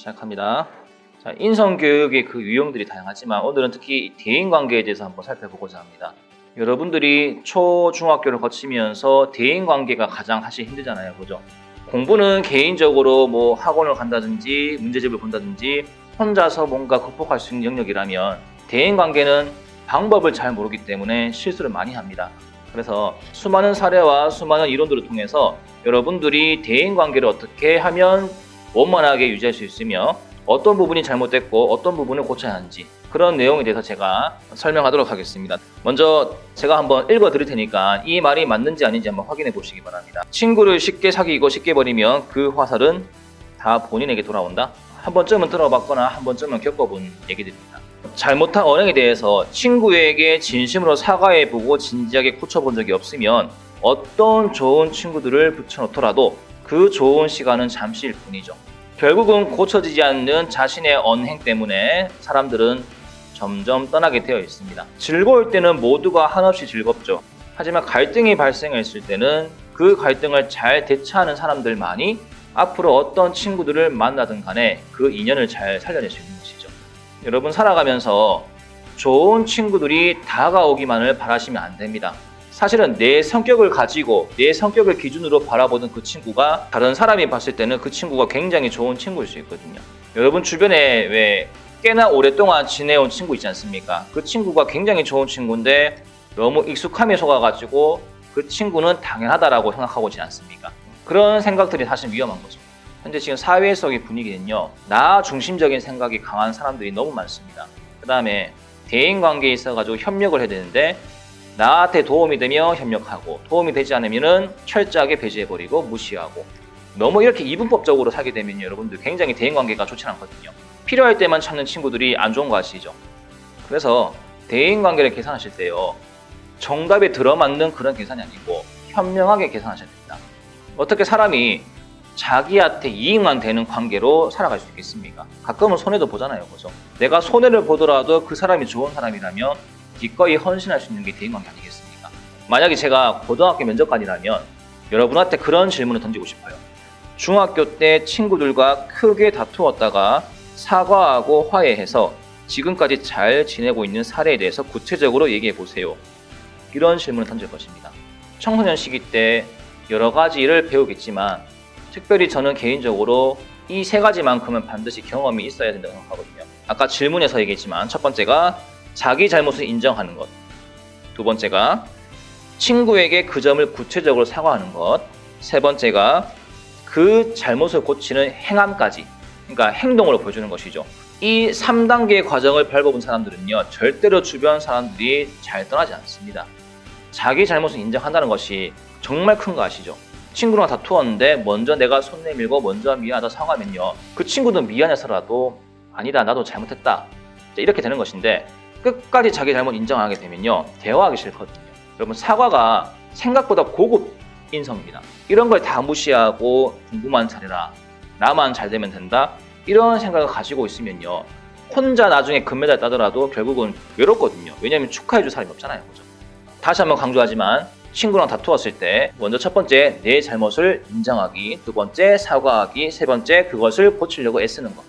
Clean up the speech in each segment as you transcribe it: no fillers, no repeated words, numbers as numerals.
시작합니다. 자, 인성교육의 그 유형들이 다양하지만 오늘은 특히 대인관계에 대해서 한번 살펴보고자 합니다. 여러분들이 초, 중학교를 거치면서 대인관계가 가장 사실 힘들잖아요. 그죠? 공부는 개인적으로 뭐 학원을 간다든지 문제집을 본다든지 혼자서 뭔가 극복할 수 있는 영역이라면 대인관계는 방법을 잘 모르기 때문에 실수를 많이 합니다. 그래서 수많은 사례와 수많은 이론들을 통해서 여러분들이 대인관계를 어떻게 하면 원만하게 유지할 수 있으며 어떤 부분이 잘못됐고 어떤 부분을 고쳐야 하는지 그런 내용에 대해서 제가 설명하도록 하겠습니다. 먼저 제가 한번 읽어 드릴 테니까 이 말이 맞는지 아닌지 한번 확인해 보시기 바랍니다. 친구를 쉽게 사귀고 쉽게 버리면 그 화살은 다 본인에게 돌아온다. 한 번쯤은 들어봤거나 한 번쯤은 겪어본 얘기들입니다. 잘못한 언행에 대해서 친구에게 진심으로 사과해보고 진지하게 고쳐본 적이 없으면 어떤 좋은 친구들을 붙여놓더라도 그 좋은 시간은 잠시일 뿐이죠. 결국은 고쳐지지 않는 자신의 언행 때문에 사람들은 점점 떠나게 되어 있습니다. 즐거울 때는 모두가 한없이 즐겁죠. 하지만 갈등이 발생했을 때는 그 갈등을 잘 대처하는 사람들만이 앞으로 어떤 친구들을 만나든 간에 그 인연을 잘 살려낼 수 있는 것이죠. 여러분 살아가면서 좋은 친구들이 다가오기만을 바라시면 안 됩니다. 사실은 내 성격을 가지고 내 성격을 기준으로 바라보는 그 친구가 다른 사람이 봤을 때는 그 친구가 굉장히 좋은 친구일 수 있거든요. 여러분 주변에 왜 꽤나 오랫동안 지내온 친구 있지 않습니까? 그 친구가 굉장히 좋은 친구인데 너무 익숙함에 속아가지고 그 친구는 당연하다라고 생각하고 있지 않습니까? 그런 생각들이 사실 위험한 거죠. 현재 지금 사회 속의 분위기는요, 나 중심적인 생각이 강한 사람들이 너무 많습니다. 그 다음에 대인관계에 있어가지고 협력을 해야 되는데 나한테 도움이 되면 협력하고 도움이 되지 않으면 철저하게 배제해버리고 무시하고 너무 이렇게 이분법적으로 살게 되면 여러분들 굉장히 대인관계가 좋지 않거든요. 필요할 때만 찾는 친구들이 안 좋은 거 아시죠? 그래서 대인관계를 계산하실 때요, 정답에 들어맞는 그런 계산이 아니고 현명하게 계산하셔야 됩니다. 어떻게 사람이 자기한테 이익만 되는 관계로 살아갈 수 있겠습니까? 가끔은 손해도 보잖아요. 그죠? 내가 손해를 보더라도 그 사람이 좋은 사람이라면 기꺼이 헌신할 수 있는 게 대인관계 아니겠습니까? 만약에 제가 고등학교 면접관이라면 여러분한테 그런 질문을 던지고 싶어요. 중학교 때 친구들과 크게 다투었다가 사과하고 화해해서 지금까지 잘 지내고 있는 사례에 대해서 구체적으로 얘기해 보세요. 이런 질문을 던질 것입니다. 청소년 시기 때 여러 가지를 배우겠지만 특별히 저는 개인적으로 이 세 가지만큼은 반드시 경험이 있어야 된다고 생각하거든요. 아까 질문에서 얘기했지만 첫 번째가 자기 잘못을 인정하는 것, 두 번째가 친구에게 그 점을 구체적으로 사과하는 것, 세 번째가 그 잘못을 고치는 행함까지, 그러니까 행동으로 보여주는 것이죠. 이 3단계의 과정을 밟아본 사람들은요, 절대로 주변 사람들이 잘 떠나지 않습니다. 자기 잘못을 인정한다는 것이 정말 큰 거 아시죠? 친구랑 다투었는데 먼저 내가 손 내밀고 먼저 미안하다 사과하면요, 그 친구도 미안해서라도 아니다 나도 잘못했다 이렇게 되는 것인데 끝까지 자기 잘못 인정하게 되면요, 대화하기 싫거든요. 여러분 사과가 생각보다 고급 인성입니다. 이런 걸 다 무시하고 궁금한 차례라 나만 잘 되면 된다 이런 생각을 가지고 있으면요, 혼자 나중에 금메달 따더라도 결국은 외롭거든요. 왜냐하면 축하해줄 사람이 없잖아요. 그죠? 다시 한번 강조하지만 친구랑 다투었을 때 먼저 첫 번째 내 잘못을 인정하기, 두 번째 사과하기, 세 번째 그것을 고치려고 애쓰는 것.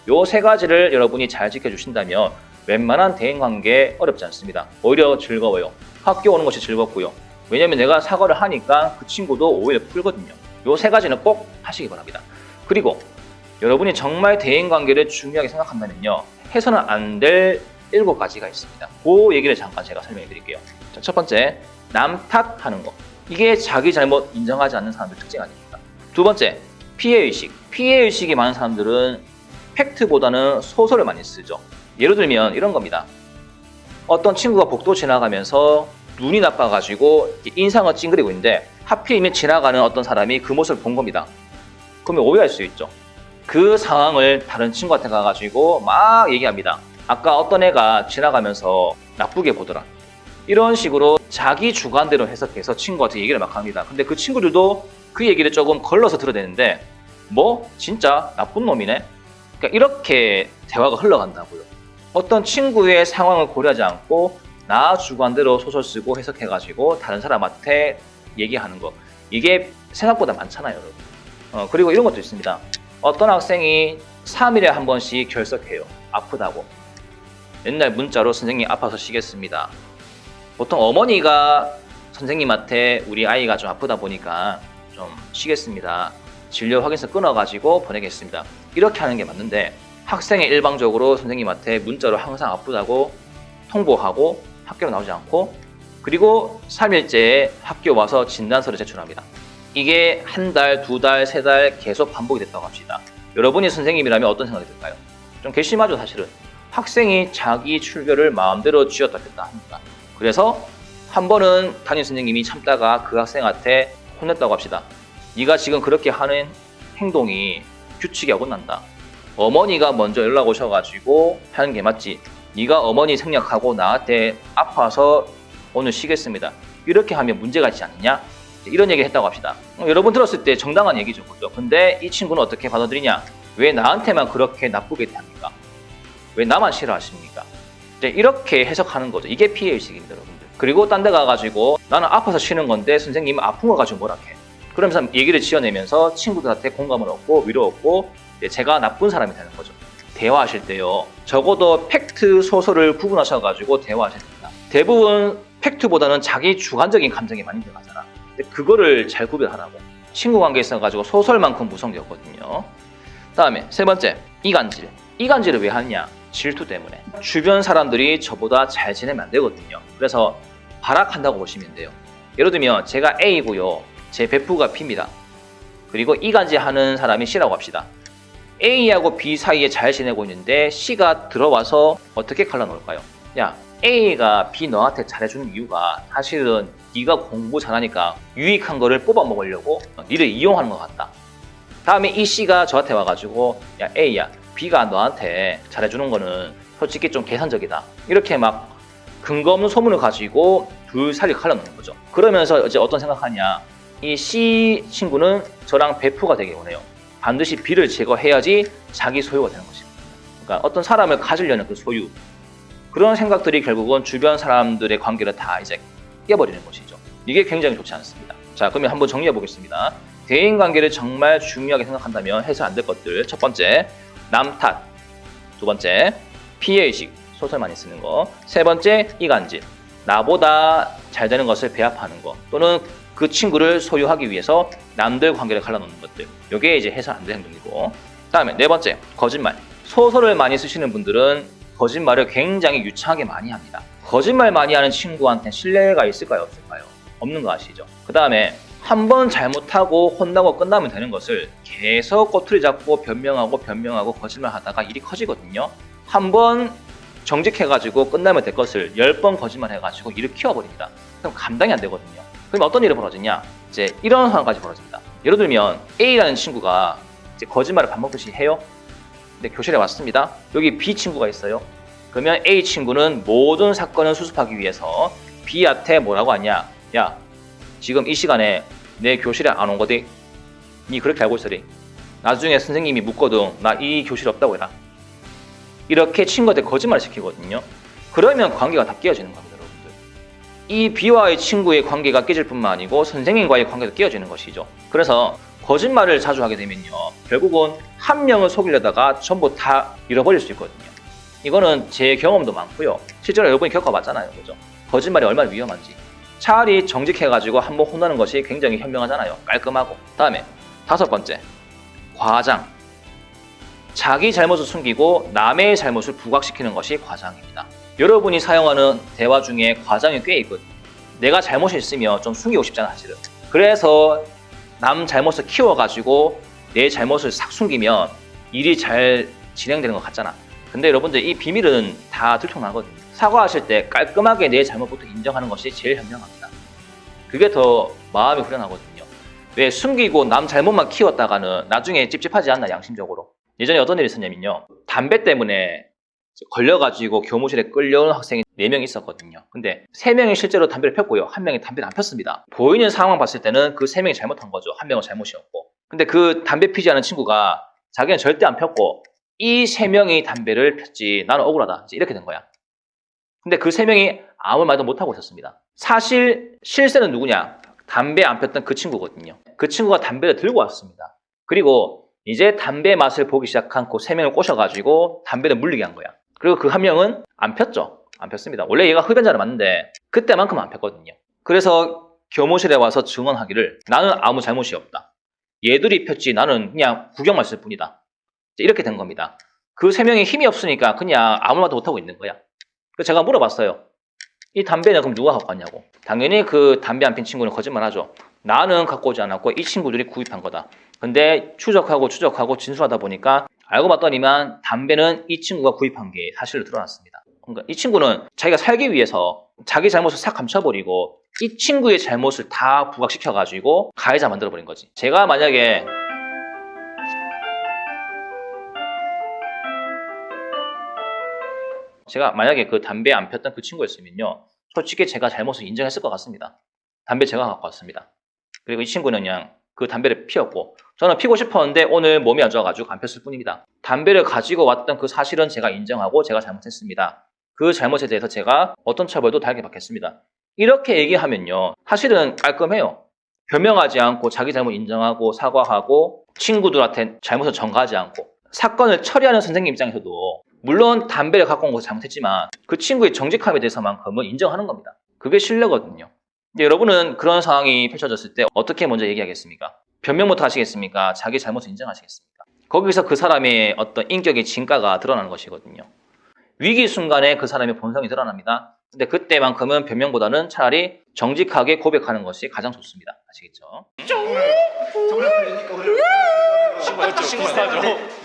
요 세 가지를 여러분이 잘 지켜주신다면 웬만한 대인관계 어렵지 않습니다. 오히려 즐거워요. 학교 오는 것이 즐겁고요. 왜냐면 내가 사과를 하니까 그 친구도 오히려 풀거든요. 요 세 가지는 꼭 하시기 바랍니다. 그리고 여러분이 정말 대인관계를 중요하게 생각한다면요, 해서는 안 될 7가지가 있습니다. 그 얘기를 잠깐 제가 설명해 드릴게요. 자, 첫 번째, 남 탓하는 거. 이게 자기 잘못 인정하지 않는 사람들 특징 아닙니까? 두 번째, 피해의식. 피해의식이 많은 사람들은 팩트보다는 소설을 많이 쓰죠. 예를 들면 이런 겁니다. 어떤 친구가 복도 지나가면서 눈이 나빠가지고 인상을 찡그리고 있는데 하필이면 지나가는 어떤 사람이 그 모습을 본 겁니다. 그러면 오해할 수 있죠. 그 상황을 다른 친구한테 가가지고 막 얘기합니다. 아까 어떤 애가 지나가면서 나쁘게 보더라. 이런 식으로 자기 주관대로 해석해서 친구한테 얘기를 막 합니다. 근데 그 친구들도 그 얘기를 조금 걸러서 들어대는데 뭐 진짜 나쁜 놈이네? 그러니까 이렇게 대화가 흘러간다고요. 어떤 친구의 상황을 고려하지 않고 나 주관대로 소설 쓰고 해석해가지고 다른 사람한테 얘기하는 거, 이게 생각보다 많잖아요, 여러분. 그리고 이런 것도 있습니다. 어떤 학생이 3일에 한 번씩 결석해요. 아프다고. 맨날 문자로 선생님 아파서 쉬겠습니다. 보통 어머니가 선생님한테 우리 아이가 좀 아프다 보니까 좀 쉬겠습니다. 진료 확인서 끊어가지고 보내겠습니다. 이렇게 하는 게 맞는데 학생이 일방적으로 선생님한테 문자로 항상 아프다고 통보하고 학교로 나오지 않고 그리고 3일째에 학교 와서 진단서를 제출합니다. 이게 한 달, 두 달, 세 달 계속 반복이 됐다고 합시다. 여러분이 선생님이라면 어떤 생각이 들까요? 좀 괘씸하죠 사실은. 학생이 자기 출결을 마음대로 쥐었다 뺐다 합니다. 그래서 한 번은 담임 선생님이 참다가 그 학생한테 혼냈다고 합시다. 네가 지금 그렇게 하는 행동이 규칙에 어긋난다. 어머니가 먼저 연락 오셔가지고 하는 게 맞지. 네가 어머니 생략하고 나한테 아파서 오늘 쉬겠습니다. 이렇게 하면 문제가 있지 않느냐? 이런 얘기를 했다고 합시다. 여러분 들었을 때 정당한 얘기죠. 그죠? 근데 이 친구는 어떻게 받아들이냐? 왜 나한테만 그렇게 나쁘게 대합니까? 왜 나만 싫어하십니까? 이렇게 해석하는 거죠. 이게 피해의식입니다, 여러분들. 그리고 딴 데 가가지고 나는 아파서 쉬는 건데 선생님은 아픈 거 가지고 뭐라 해. 그러면서 얘기를 지어내면서 친구들한테 공감을 얻고 위로 얻고 제가 나쁜 사람이 되는 거죠. 대화하실 때요. 적어도 팩트, 소설을 구분하셔가지고 대화하셔야 됩니다. 대부분 팩트보다는 자기 주관적인 감정이 많이 들어가잖아. 근데 그거를 잘 구별하라고. 친구 관계에 있어가지고 소설만큼 무서운 게 없거든요. 다음에 세 번째, 이간질. 이간질을 왜 하느냐? 질투 때문에. 주변 사람들이 저보다 잘 지내면 안 되거든요. 그래서 발악한다고 보시면 돼요. 예를 들면 제가 A고요. 제 베프가 B입니다. 그리고 이간질 하는 사람이 C라고 합시다. A하고 B 사이에 잘 지내고 있는데 C가 들어와서 어떻게 갈라놓을까요? 야, A가 B 너한테 잘해주는 이유가 사실은 네가 공부 잘하니까 유익한 거를 뽑아 먹으려고 니를 이용하는 것 같다. 다음에 이 C가 저한테 와가지고 야 A야, B가 너한테 잘해주는 거는 솔직히 좀 계산적이다. 이렇게 막 근거 없는 소문을 가지고 둘 사이를 갈라놓는 거죠. 그러면서 이제 어떤 생각하냐? 이 C 친구는 저랑 베프가 되게 원해요. 반드시 B를 제거해야지 자기 소유가 되는 것입니다. 그러니까 어떤 사람을 가지려는 그 소유, 그런 생각들이 결국은 주변 사람들의 관계를 다 이제 깨버리는 것이죠. 이게 굉장히 좋지 않습니다. 자, 그러면 한번 정리해 보겠습니다. 대인관계를 정말 중요하게 생각한다면 해서 안 될 것들. 첫 번째, 남 탓. 두 번째, 피해의식. 소설 많이 쓰는 거. 세 번째, 이간질. 나보다 잘 되는 것을 배합하는 거. 또는 그 친구를 소유하기 위해서 남들 관계를 갈라놓는 것들. 이게 이제 해서 안 되는 행동이고. 다음에 네 번째, 거짓말. 소설을 많이 쓰시는 분들은 거짓말을 굉장히 유창하게 많이 합니다. 거짓말 많이 하는 친구한테 신뢰가 있을까요? 없을까요? 없는 거 아시죠? 그 다음에 한 번 잘못하고 혼나고 끝나면 되는 것을 계속 꼬투리 잡고 변명하고 거짓말 하다가 일이 커지거든요. 한 번 정직해가지고 끝나면 될 것을 10번 거짓말 해가지고 일을 키워버립니다. 그럼 감당이 안 되거든요. 그럼 어떤 일이 벌어지냐? 이제 이런 상황까지 벌어집니다. 예를 들면 A라는 친구가 이제 거짓말을 밥 먹듯이 해요. 근데 교실에 왔습니다. 여기 B 친구가 있어요. 그러면 A 친구는 모든 사건을 수습하기 위해서 B한테 뭐라고 하냐? 야, 지금 이 시간에 내 교실에 안 온 거지? 니 그렇게 알고 있으리? 나중에 선생님이 묻거든. 나 이 교실에 없다고 해라. 이렇게 친구한테 거짓말을 시키거든요. 그러면 관계가 다 깨어지는 겁니다, 여러분들. 이 B와의 친구의 관계가 깨질 뿐만 아니고 선생님과의 관계도 깨어지는 것이죠. 그래서 거짓말을 자주 하게 되면요, 결국은 한 명을 속이려다가 전부 다 잃어버릴 수 있거든요. 이거는 제 경험도 많고요. 실제로 여러분이 겪어봤잖아요, 그죠? 거짓말이 얼마나 위험한지. 차라리 정직해가지고 한번 혼나는 것이 굉장히 현명하잖아요. 깔끔하고. 다음에 다섯 번째, 과장. 자기 잘못을 숨기고 남의 잘못을 부각시키는 것이 과장입니다. 여러분이 사용하는 대화 중에 과장이 꽤 있거든요. 내가 잘못이 있으면 좀 숨기고 싶잖아, 사실은. 그래서 남 잘못을 키워가지고 내 잘못을 싹 숨기면 일이 잘 진행되는 것 같잖아. 근데 여러분들 이 비밀은 다 들통나거든요. 사과하실 때 깔끔하게 내 잘못부터 인정하는 것이 제일 현명합니다. 그게 더 마음이 후련하거든요. 왜 숨기고 남 잘못만 키웠다가는 나중에 찝찝하지 않나, 양심적으로. 예전에 어떤 일이 있었냐면요, 담배 때문에 걸려가지고 교무실에 끌려온 학생이 4명이 있었거든요. 근데 3명이 실제로 담배를 폈고요, 1명이 담배를 안 폈습니다. 보이는 상황 봤을 때는 그 3명이 잘못한 거죠. 1명은 잘못이었고. 근데 그 담배 피지 않은 친구가 자기는 절대 안 폈고 이 3명이 담배를 폈지, 나는 억울하다, 이렇게 된 거야. 근데 그 3명이 아무 말도 못하고 있었습니다. 사실 실세는 누구냐? 담배 안 폈던 그 친구거든요. 그 친구가 담배를 들고 왔습니다. 그리고 이제 담배 맛을 보기 시작한 그 3명을 꼬셔가지고 담배를 물리게 한 거야. 그리고 그 한 명은 안 폈죠. 안 폈습니다. 원래 얘가 흡연자를 맞는데 그때만큼 안 폈거든요. 그래서 교무실에 와서 증언하기를 나는 아무 잘못이 없다. 얘들이 폈지 나는 그냥 구경만 했을 뿐이다. 이렇게 된 겁니다. 그 3명이 힘이 없으니까 그냥 아무 말도 못하고 있는 거야. 그래서 제가 물어봤어요. 이 담배는 그럼 누가 갖고 왔냐고. 당연히 그 담배 안 핀 친구는 거짓말하죠. 나는 갖고 오지 않았고 이 친구들이 구입한 거다. 근데 추적하고 진술하다 보니까 알고 봤더니만 담배는 이 친구가 구입한 게 사실로 드러났습니다. 그러니까 이 친구는 자기가 살기 위해서 자기 잘못을 싹 감춰버리고 이 친구의 잘못을 다 부각시켜가지고 가해자 만들어버린 거지. 제가 만약에 그 담배 안 폈던 그 친구였으면요. 솔직히 제가 잘못을 인정했을 것 같습니다. 담배 제가 갖고 왔습니다. 그리고 이 친구는 그냥 그 담배를 피웠고 저는 피고 싶었는데 오늘 몸이 안 좋아가지고 안 폈을 뿐입니다. 담배를 가지고 왔던 그 사실은 제가 인정하고 제가 잘못했습니다. 그 잘못에 대해서 제가 어떤 처벌도 달게 받겠습니다. 이렇게 얘기하면요. 사실은 깔끔해요. 변명하지 않고 자기 잘못 인정하고 사과하고 친구들한테 잘못을 전가하지 않고 사건을 처리하는 선생님 입장에서도 물론 담배를 갖고 온 것은 잘못했지만 그 친구의 정직함에 대해서만큼은 인정하는 겁니다. 그게 신뢰거든요. 근데 여러분은 그런 상황이 펼쳐졌을 때 어떻게 먼저 얘기하겠습니까? 변명부터 하시겠습니까? 자기 잘못을 인정하시겠습니까? 거기서 그 사람의 어떤 인격의 진가가 드러나는 것이거든요. 위기 순간에 그 사람의 본성이 드러납니다. 근데 그때만큼은 변명보다는 차라리 정직하게 고백하는 것이 가장 좋습니다. 아시겠죠? 정말 신고하죠.